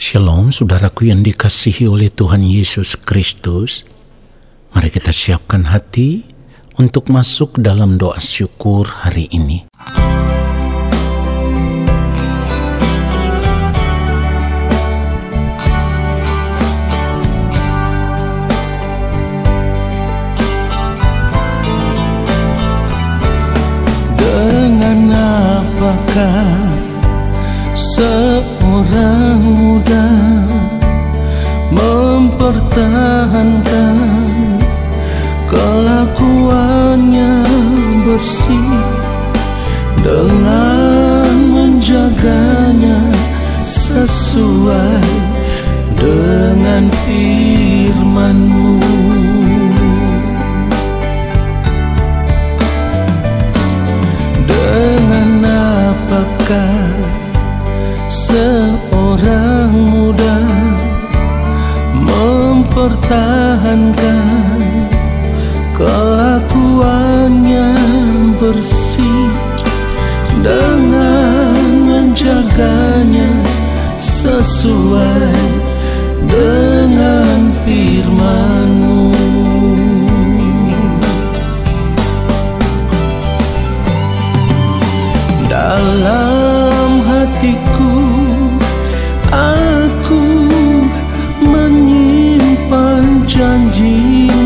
Shalom saudaraku yang dikasihi oleh Tuhan Yesus Kristus. Mari kita siapkan hati untuk masuk dalam doa syukur hari ini. Dengan apakah seorang muda mempertahankan kelakuannya bersih dengan menjaganya sesuai dengan firman-Mu. Dengan apakah seorang muda mempertahankan kelakuannya bersih dengan menjaganya sesuai dengan firman-Mu. Dalam hatiku aku menyimpan janji-Mu,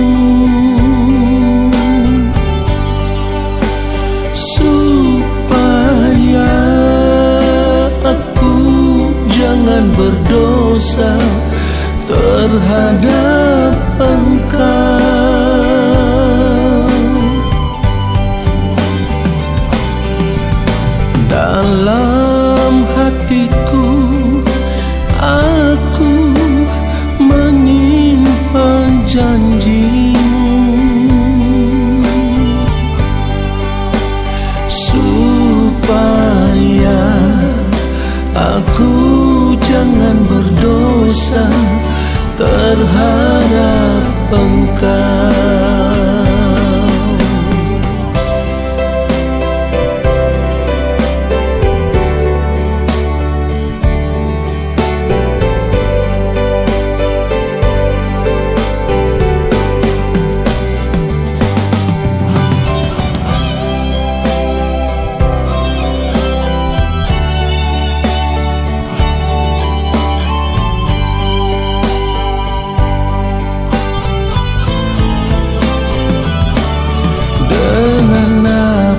supaya aku jangan berdosa terhadap Engkau. Dalam hatiku aku menyimpan janji-Mu, supaya aku jangan berdosa terhadap Engkau.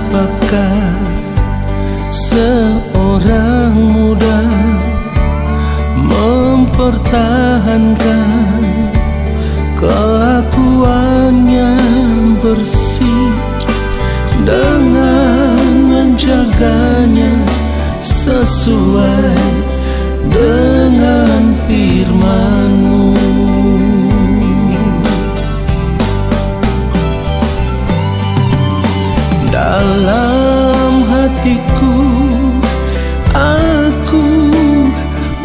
Apakah seorang muda mempertahankan kelakuannya bersih dengan menjaganya sesuai dengan firman-Mu. Dalam hatiku aku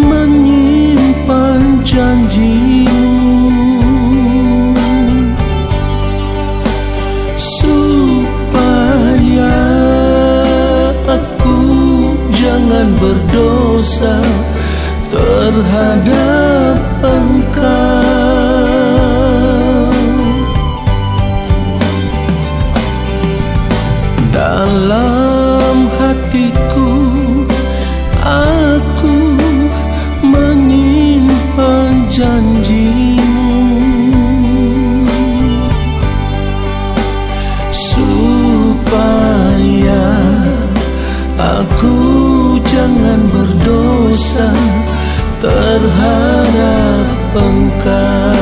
menyimpan janji-Mu, supaya aku jangan berdosa terhadap Engkau. Dalam hatiku aku menyimpan janji-Mu, supaya aku jangan berdosa terhadap Engkau.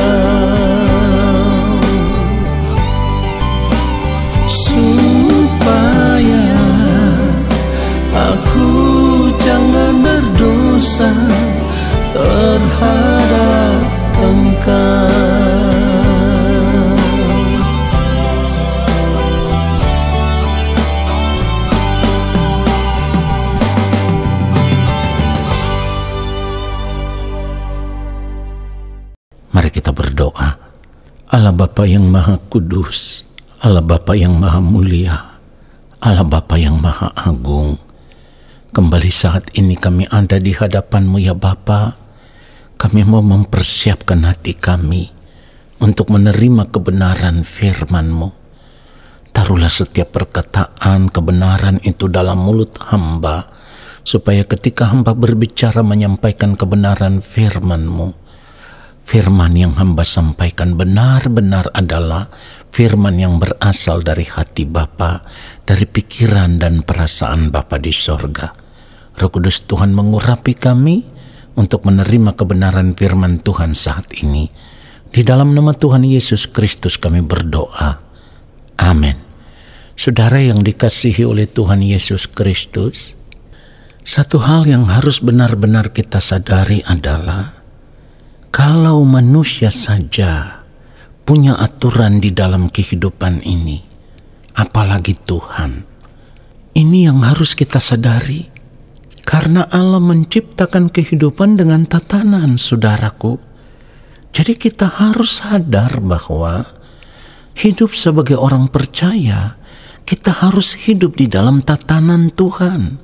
Supaya aku jangan berdosa terhadap Engkau. Mari kita berdoa. Allah Bapa yang Maha Kudus, Allah Bapa yang Maha Mulia, Allah Bapa yang Maha Agung, kembali saat ini kami ada di hadapan-Mu ya Bapa. Kami mau mempersiapkan hati kami untuk menerima kebenaran firman-Mu. Taruhlah setiap perkataan kebenaran itu dalam mulut hamba, supaya ketika hamba berbicara menyampaikan kebenaran firman-Mu, firman yang hamba sampaikan benar-benar adalah firman yang berasal dari hati Bapa, dari pikiran dan perasaan Bapa di sorga. Roh Kudus Tuhan mengurapi kami untuk menerima kebenaran firman Tuhan saat ini. Di dalam nama Tuhan Yesus Kristus kami berdoa. Amin. Saudara yang dikasihi oleh Tuhan Yesus Kristus, satu hal yang harus benar-benar kita sadari adalah kalau manusia saja punya aturan di dalam kehidupan ini, apalagi Tuhan. Ini yang harus kita sadari. Karena Allah menciptakan kehidupan dengan tatanan, saudaraku. Jadi kita harus sadar bahwa hidup sebagai orang percaya, kita harus hidup di dalam tatanan Tuhan.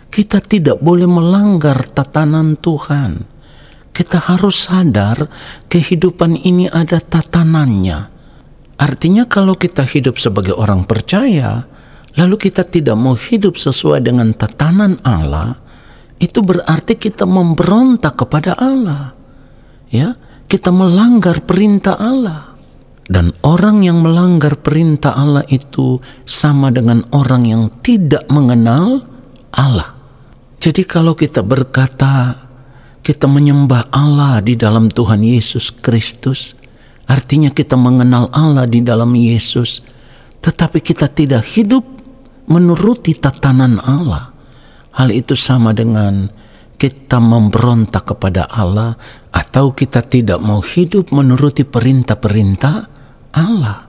Kita tidak boleh melanggar tatanan Tuhan. Kita harus sadar kehidupan ini ada tatanannya. Artinya kalau kita hidup sebagai orang percaya, lalu kita tidak mau hidup sesuai dengan tatanan Allah, itu berarti kita memberontak kepada Allah. Ya, kita melanggar perintah Allah. Dan orang yang melanggar perintah Allah itu sama dengan orang yang tidak mengenal Allah. Jadi kalau kita berkata kita menyembah Allah di dalam Tuhan Yesus Kristus, artinya kita mengenal Allah di dalam Yesus, tetapi kita tidak hidup menuruti tatanan Allah. Hal itu sama dengan kita memberontak kepada Allah atau kita tidak mau hidup menuruti perintah-perintah Allah.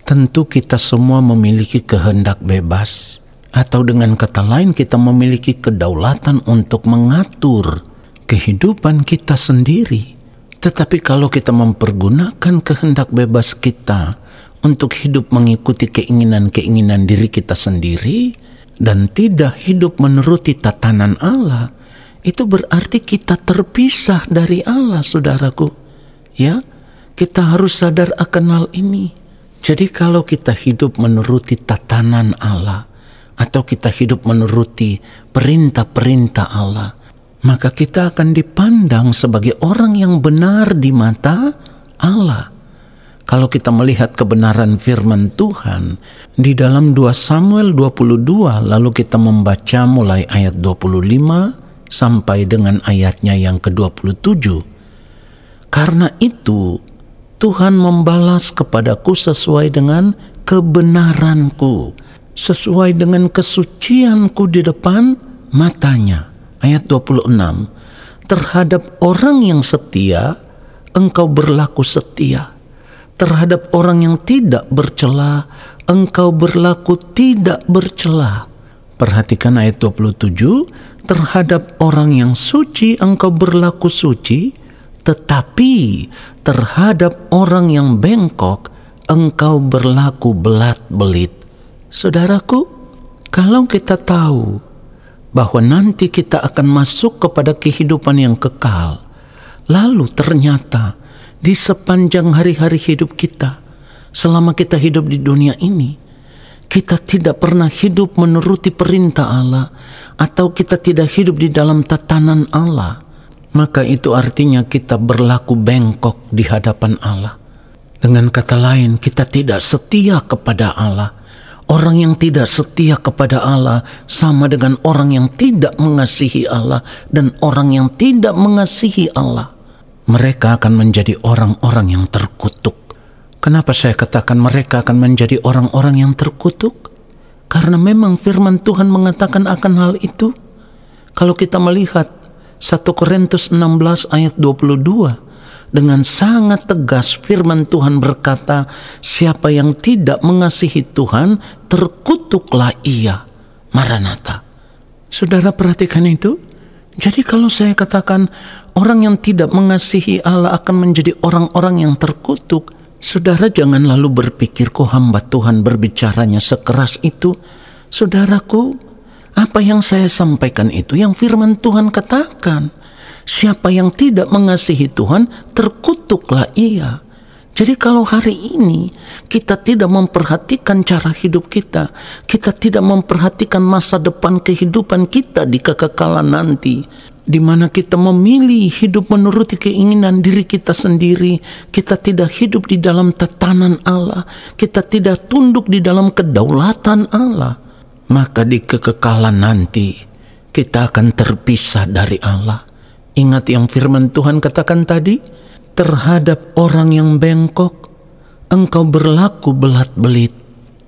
Tentu kita semua memiliki kehendak bebas, atau dengan kata lain kita memiliki kedaulatan untuk mengatur kehidupan kita sendiri. Tetapi kalau kita mempergunakan kehendak bebas kita untuk hidup mengikuti keinginan-keinginan diri kita sendiri dan tidak hidup menuruti tatanan Allah, itu berarti kita terpisah dari Allah, saudaraku. Ya, kita harus sadar akan hal ini. Jadi kalau kita hidup menuruti tatanan Allah atau kita hidup menuruti perintah-perintah Allah, maka kita akan dipandang sebagai orang yang benar di mata Allah. Kalau kita melihat kebenaran firman Tuhan di dalam 2 Samuel 22, lalu kita membaca mulai ayat 25 sampai dengan ayatnya yang ke-27. Karena itu Tuhan membalas kepadaku sesuai dengan kebenaranku, sesuai dengan kesucianku di depan matanya. Ayat 26, terhadap orang yang setia, engkau berlaku setia. Terhadap orang yang tidak bercela, engkau berlaku tidak bercela. Perhatikan ayat 27, terhadap orang yang suci, engkau berlaku suci. Tetapi terhadap orang yang bengkok, engkau berlaku belat-belit. Saudaraku, kalau kita tahu bahwa nanti kita akan masuk kepada kehidupan yang kekal, lalu ternyata di sepanjang hari-hari hidup kita, selama kita hidup di dunia ini, kita tidak pernah hidup menuruti perintah Allah, atau kita tidak hidup di dalam tatanan Allah, maka itu artinya kita berlaku bengkok di hadapan Allah. Dengan kata lain, kita tidak setia kepada Allah. Orang yang tidak setia kepada Allah sama dengan orang yang tidak mengasihi Allah dan orang yang tidak mengasihi Allah. Mereka akan menjadi orang-orang yang terkutuk. Kenapa saya katakan mereka akan menjadi orang-orang yang terkutuk? Karena memang firman Tuhan mengatakan akan hal itu. Kalau kita melihat 1 Korintus 16 ayat 22, dengan sangat tegas firman Tuhan berkata, siapa yang tidak mengasihi Tuhan, terkutuklah ia. Maranatha. Saudara perhatikan itu. Jadi kalau saya katakan orang yang tidak mengasihi Allah akan menjadi orang-orang yang terkutuk, saudara jangan lalu berpikir kok hamba Tuhan berbicaranya sekeras itu. Saudaraku, apa yang saya sampaikan itu yang firman Tuhan katakan. Siapa yang tidak mengasihi Tuhan, terkutuklah ia. Jadi kalau hari ini kita tidak memperhatikan cara hidup kita, kita tidak memperhatikan masa depan kehidupan kita di kekekalan nanti, di mana kita memilih hidup menuruti keinginan diri kita sendiri, kita tidak hidup di dalam tatanan Allah, kita tidak tunduk di dalam kedaulatan Allah, maka di kekekalan nanti kita akan terpisah dari Allah. Ingat yang firman Tuhan katakan tadi, terhadap orang yang bengkok, engkau berlaku belat-belit.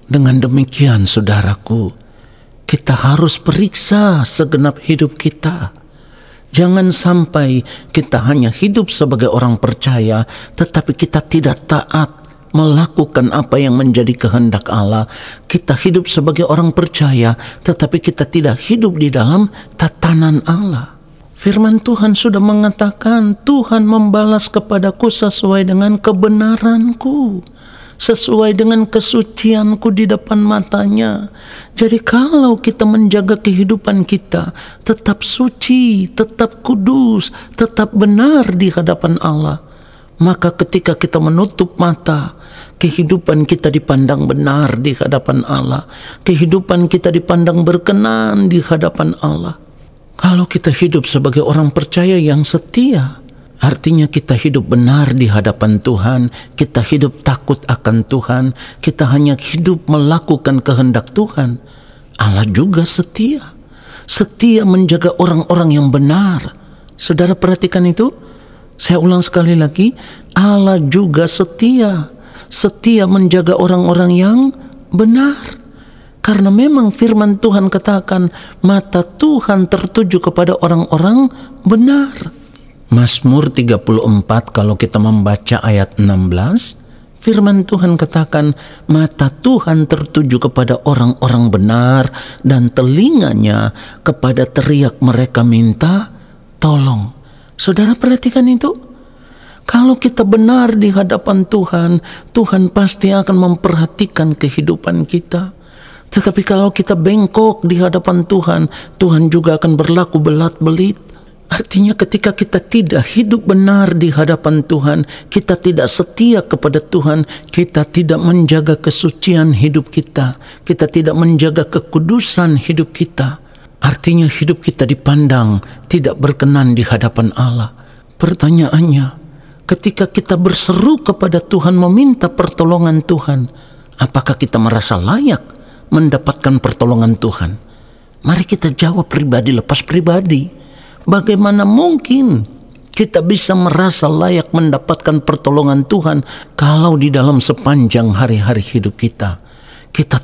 Dengan demikian, saudaraku, kita harus periksa segenap hidup kita. Jangan sampai kita hanya hidup sebagai orang percaya, tetapi kita tidak taat melakukan apa yang menjadi kehendak Allah. Kita hidup sebagai orang percaya, tetapi kita tidak hidup di dalam tatanan Allah. Firman Tuhan sudah mengatakan, Tuhan membalas kepadaku sesuai dengan kebenaranku, sesuai dengan kesucianku di depan matanya. Jadi kalau kita menjaga kehidupan kita tetap suci, tetap kudus, tetap benar di hadapan Allah, maka ketika kita menutup mata, kehidupan kita dipandang benar di hadapan Allah, kehidupan kita dipandang berkenan di hadapan Allah. Kalau kita hidup sebagai orang percaya yang setia, artinya kita hidup benar di hadapan Tuhan, kita hidup takut akan Tuhan, kita hanya hidup melakukan kehendak Tuhan. Allah juga setia, setia menjaga orang-orang yang benar. Saudara perhatikan itu, saya ulang sekali lagi, Allah juga setia, setia menjaga orang-orang yang benar. Karena memang firman Tuhan katakan, mata Tuhan tertuju kepada orang-orang benar. Mazmur 34 kalau kita membaca ayat 16, firman Tuhan katakan, mata Tuhan tertuju kepada orang-orang benar dan telinganya kepada teriak mereka minta tolong. Saudara perhatikan itu. Kalau kita benar di hadapan Tuhan, Tuhan pasti akan memperhatikan kehidupan kita. Tetapi kalau kita bengkok di hadapan Tuhan, Tuhan juga akan berlaku belat-belit. Artinya ketika kita tidak hidup benar di hadapan Tuhan, kita tidak setia kepada Tuhan, kita tidak menjaga kesucian hidup kita, kita tidak menjaga kekudusan hidup kita, artinya hidup kita dipandang tidak berkenan di hadapan Allah. Pertanyaannya, ketika kita berseru kepada Tuhan meminta pertolongan Tuhan, apakah kita merasa layak mendapatkan pertolongan Tuhan? Mari kita jawab pribadi lepas pribadi. Bagaimana mungkin kita bisa merasa layak mendapatkan pertolongan Tuhan kalau di dalam sepanjang hari-hari hidup kita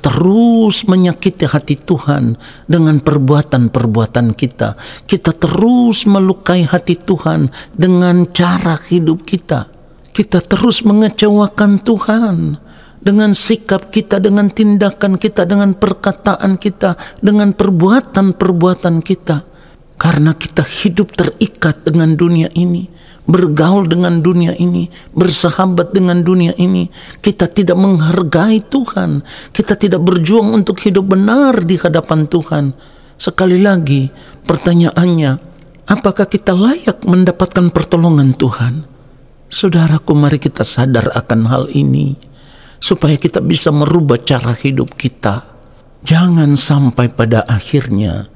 terus menyakiti hati Tuhan dengan perbuatan-perbuatan kita. Kita terus melukai hati Tuhan dengan cara hidup kita. Kita terus mengecewakan Tuhan dengan sikap kita, dengan tindakan kita, dengan perkataan kita, dengan perbuatan-perbuatan kita. Karena kita hidup terikat dengan dunia ini, bergaul dengan dunia ini, bersahabat dengan dunia ini. Kita tidak menghargai Tuhan, kita tidak berjuang untuk hidup benar di hadapan Tuhan. Sekali lagi, pertanyaannya, apakah kita layak mendapatkan pertolongan Tuhan? Saudaraku, mari kita sadar akan hal ini, supaya kita bisa merubah cara hidup kita. Jangan sampai pada akhirnya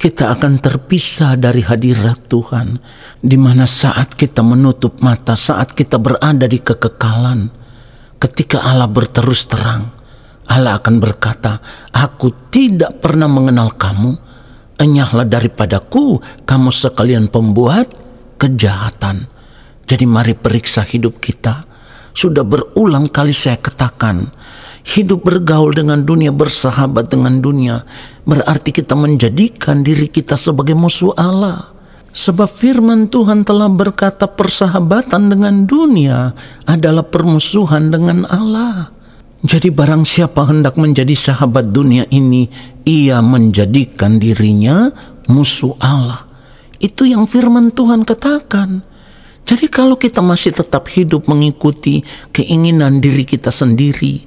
kita akan terpisah dari hadirat Tuhan, di mana saat kita menutup mata, saat kita berada di kekekalan, ketika Allah berterus terang, Allah akan berkata, aku tidak pernah mengenal kamu, enyahlah daripadaku kamu sekalian pembuat kejahatan. Jadi mari periksa hidup kita. Sudah berulang kali saya katakan, hidup bergaul dengan dunia, bersahabat dengan dunia, berarti kita menjadikan diri kita sebagai musuh Allah. Sebab firman Tuhan telah berkata, persahabatan dengan dunia adalah permusuhan dengan Allah. Jadi barang siapa hendak menjadi sahabat dunia ini, ia menjadikan dirinya musuh Allah. Itu yang firman Tuhan katakan. Jadi kalau kita masih tetap hidup mengikuti keinginan diri kita sendiri,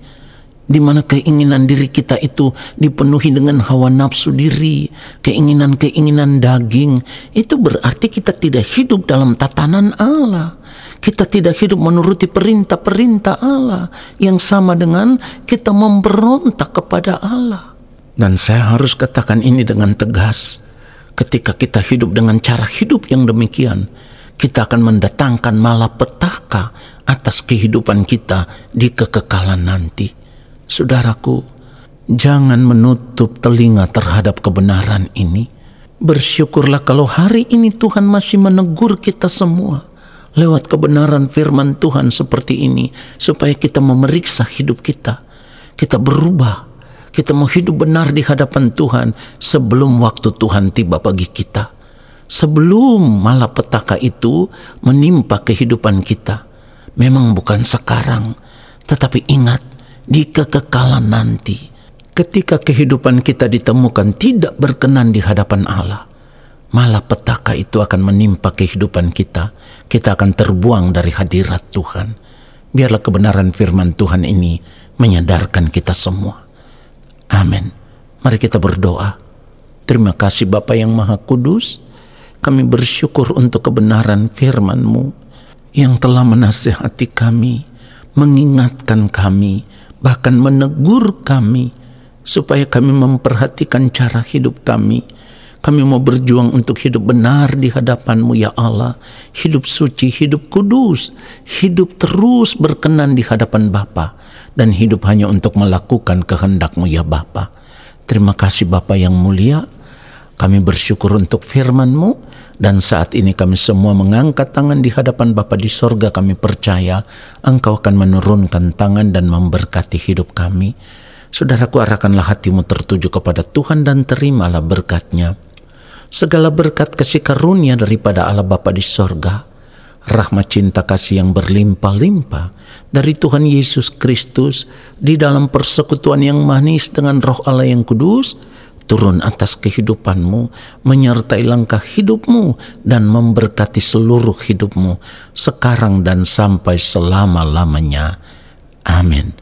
di mana keinginan diri kita itu dipenuhi dengan hawa nafsu diri, keinginan-keinginan daging, itu berarti kita tidak hidup dalam tatanan Allah. Kita tidak hidup menuruti perintah-perintah Allah, yang sama dengan kita memberontak kepada Allah. Dan saya harus katakan ini dengan tegas, ketika kita hidup dengan cara hidup yang demikian, kita akan mendatangkan malapetaka atas kehidupan kita di kekekalan nanti. Saudaraku, jangan menutup telinga terhadap kebenaran ini. Bersyukurlah kalau hari ini Tuhan masih menegur kita semua lewat kebenaran firman Tuhan seperti ini, supaya kita memeriksa hidup kita. Kita berubah, kita mau hidup benar di hadapan Tuhan sebelum waktu Tuhan tiba bagi kita. Sebelum malapetaka itu menimpa kehidupan kita. Memang bukan sekarang, tetapi ingat, di kekekalan nanti, ketika kehidupan kita ditemukan tidak berkenan di hadapan Allah, malapetaka itu akan menimpa kehidupan kita. Kita akan terbuang dari hadirat Tuhan. Biarlah kebenaran firman Tuhan ini menyadarkan kita semua. Amin. Mari kita berdoa. Terima kasih Bapa yang Maha Kudus, kami bersyukur untuk kebenaran firman-Mu yang telah menasihati kami, mengingatkan kami, bahkan menegur kami, supaya kami memperhatikan cara hidup kami. Kami mau berjuang untuk hidup benar di hadapan-Mu ya Allah, hidup suci, hidup kudus, hidup terus berkenan di hadapan Bapa, dan hidup hanya untuk melakukan kehendak-Mu ya Bapa. Terima kasih Bapa yang mulia, kami bersyukur untuk firman-Mu, dan saat ini kami semua mengangkat tangan di hadapan Bapa di sorga. Kami percaya Engkau akan menurunkan tangan dan memberkati hidup kami. Saudaraku, arahkanlah hatimu tertuju kepada Tuhan dan terimalah berkat-Nya. Segala berkat kasih karunia daripada Allah Bapa di sorga, rahmat cinta kasih yang berlimpah-limpah dari Tuhan Yesus Kristus di dalam persekutuan yang manis dengan Roh Allah yang kudus, turun atas kehidupanmu, menyertai langkah hidupmu, dan memberkati seluruh hidupmu, sekarang dan sampai selama-lamanya. Amin.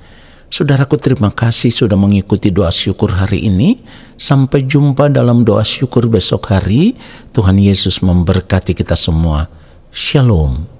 Saudaraku, terima kasih sudah mengikuti doa syukur hari ini. Sampai jumpa dalam doa syukur besok hari. Tuhan Yesus memberkati kita semua. Shalom.